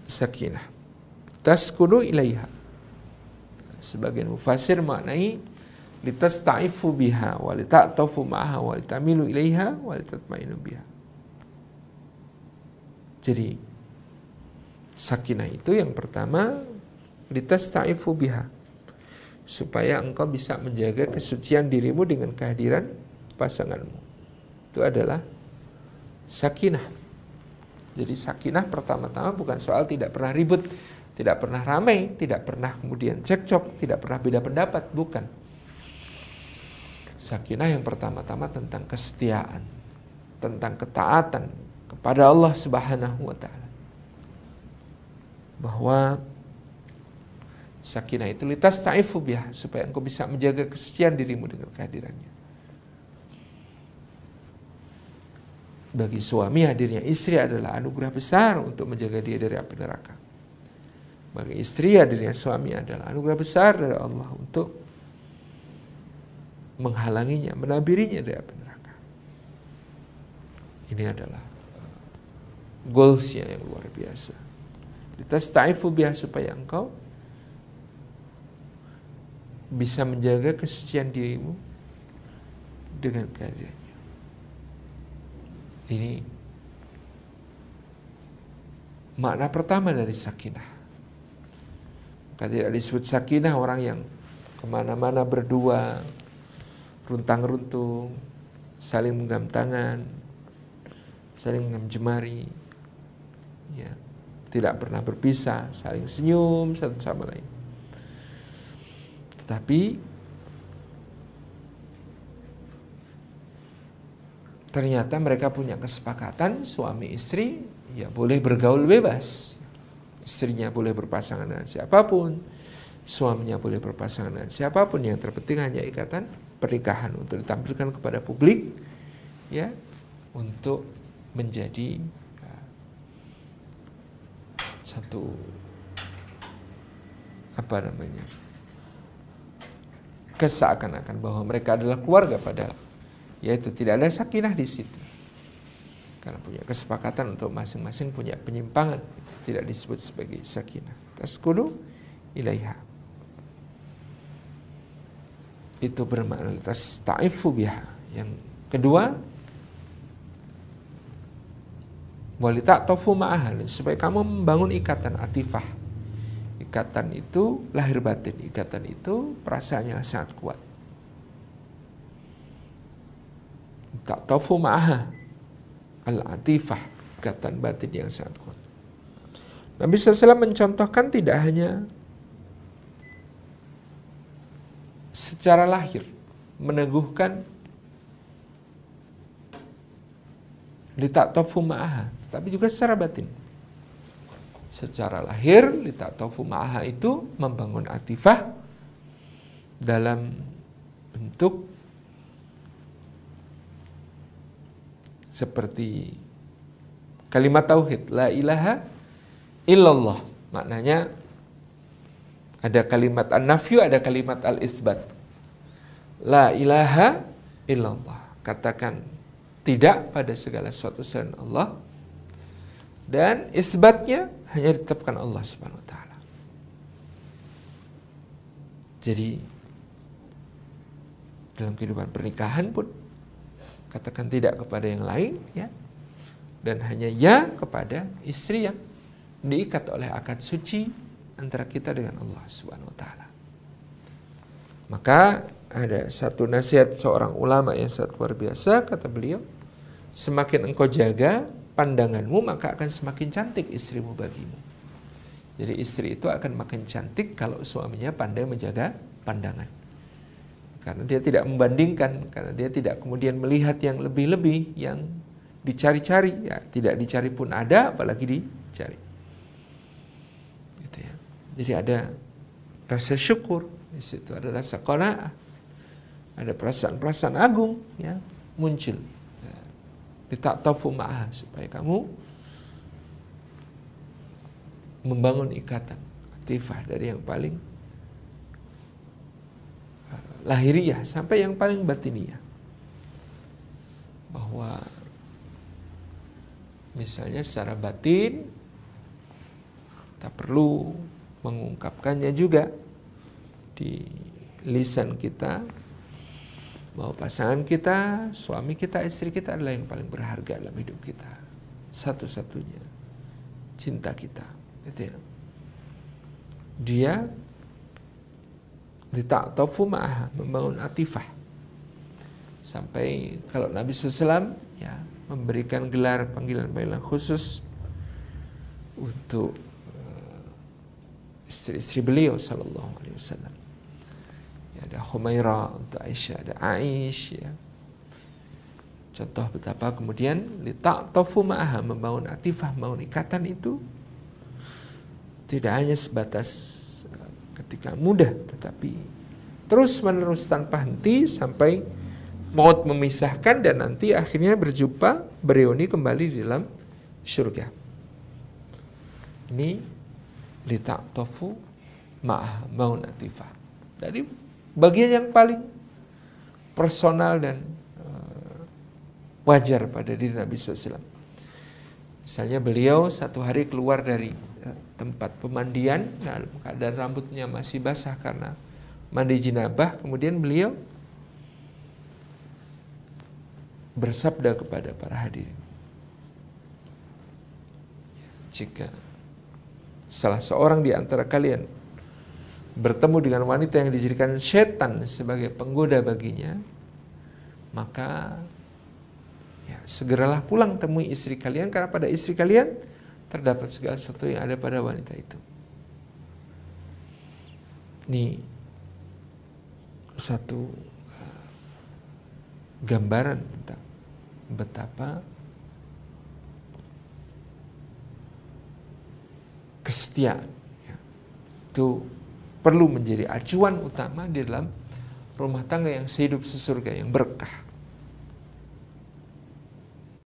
sakinah. Taskunu ilaiha. Sebagian mufassir maknai litasta'ifu biha wa lita'tafu ma'aha wa litamilu ilaiha wa litatmainu biha. Jadi sakinah itu yang pertama litasta'ifu biha, supaya engkau bisa menjaga kesucian dirimu dengan kehadiran pasanganmu. Itu adalah sakinah. Jadi sakinah pertama-tama bukan soal tidak pernah ribut, tidak pernah ramai, tidak pernah kemudian cekcok, tidak pernah beda pendapat, bukan. Sakinah yang pertama-tama tentang kesetiaan, tentang ketaatan kepada Allah Subhanahu wa taala. Bahwa sakinah itu litasta'ifu biha, supaya engkau bisa menjaga kesucian dirimu dengan kehadirannya. Bagi suami, hadirnya istri adalah anugerah besar untuk menjaga dia dari api neraka. Bagi istri, hadirnya suami adalah anugerah besar dari Allah untuk menghalanginya, menabirinya dari api neraka. Ini adalah goalsnya yang luar biasa. Litasta'ifu biha, supaya engkau bisa menjaga kesucian dirimu dengan kehadirannya. Ini makna pertama dari sakinah. Maka tidak disebut sakinah orang yang kemana-mana berdua, runtang-runtung, saling menggenggam tangan, saling menggenggam jemari, ya, tidak pernah berpisah, saling senyum satu sama lain. Tetapi ternyata mereka punya kesepakatan suami istri, ya boleh bergaul bebas. Istrinya boleh berpasangan dengan siapapun, suaminya boleh berpasangan dengan siapapun. Yang terpenting hanya ikatan pernikahan untuk ditampilkan kepada publik, ya, untuk menjadi satu keseakan-akan bahwa mereka adalah keluarga, padahal yaitu tidak ada sakinah di situ. Karena punya kesepakatan untuk masing-masing punya penyimpangan, tidak disebut sebagai sakinah. Taskunu ilaiha. Itu bermakna tasta'ifu biha. Yang kedua, walita'tafu ma'aha, supaya kamu membangun ikatan atifah. Ikatan itu lahir batin, ikatan itu perasaan yang sangat kuat. Ta'tafu ma'aha al-atifah, ikatan batin yang sangat kuat. Nabi SAW mencontohkan tidak hanya secara lahir meneguhkan lita'tafu ma'aha, tapi juga secara batin. Secara lahir lita'tafu ma'aha itu membangun atifah dalam bentuk seperti kalimat tauhid, la ilaha illallah. Maknanya ada kalimat an-nafyu, ada kalimat al-isbat. La ilaha illallah, katakan tidak pada segala sesuatu selain Allah, dan isbatnya hanya ditetapkan Allah Subhanahu wa taala. Jadi dalam kehidupan pernikahan pun katakan tidak kepada yang lain, ya, dan hanya ya kepada istri yang diikat oleh akad suci antara kita dengan Allah Subhanahu wa taala. Maka ada satu nasihat seorang ulama yang sangat luar biasa, kata beliau, semakin engkau jaga pandanganmu, maka akan semakin cantik istrimu bagimu. Jadi istri itu akan makin cantik kalau suaminya pandai menjaga pandangan. Karena dia tidak membandingkan, karena dia tidak kemudian melihat yang lebih-lebih, yang dicari-cari, ya, tidak dicari pun ada, apalagi dicari. Gitu ya. Jadi ada rasa syukur di situ, ada rasa qanaah, ada perasaan-perasaan agung, ya, muncul. Ya. Lita'tafu ma'aha, supaya kamu membangun ikatan atifah dari yang paling lahiriah sampai yang paling batiniah. Bahwa misalnya secara batin Kita perlu mengungkapkannya juga di lisan kita, bahwa pasangan kita, suami kita, istri kita adalah yang paling berharga dalam hidup kita. Satu-satunya cinta kita. Itu ya. Dia dita'tafu ma'aha, membangun atifah. Sampai kalau Nabi SAW ya memberikan gelar panggilan-panggilan khusus untuk istri-istri beliau sallallahu alaihi wasallam. Ya, ada Humaira, untuk Aisyah, ada Aish ya. Contoh betapa kemudian lita'tafu ma'aha, membangun atifah, membangun ikatan itu tidak hanya sebatas ketika mudah, tetapi terus-menerus tanpa henti sampai maut memisahkan dan nanti akhirnya berjumpa, bereuni kembali di dalam surga. Ini lita'tafu ma'aha, membangun atifah. Dari bagian yang paling personal dan wajar pada diri Nabi SAW. Misalnya beliau satu hari keluar dari tempat pemandian, dalam keadaan rambutnya masih basah karena mandi jinabah, kemudian beliau bersabda kepada para hadirin, jika salah seorang di antara kalian bertemu dengan wanita yang dijadikan setan sebagai penggoda baginya, maka ya, segeralah pulang temui istri kalian, karena pada istri kalian terdapat segala sesuatu yang ada pada wanita itu. Ini satu gambaran tentang betapa kesetiaan ya, itu perlu menjadi acuan utama di dalam rumah tangga yang sehidup sesurga, yang berkah.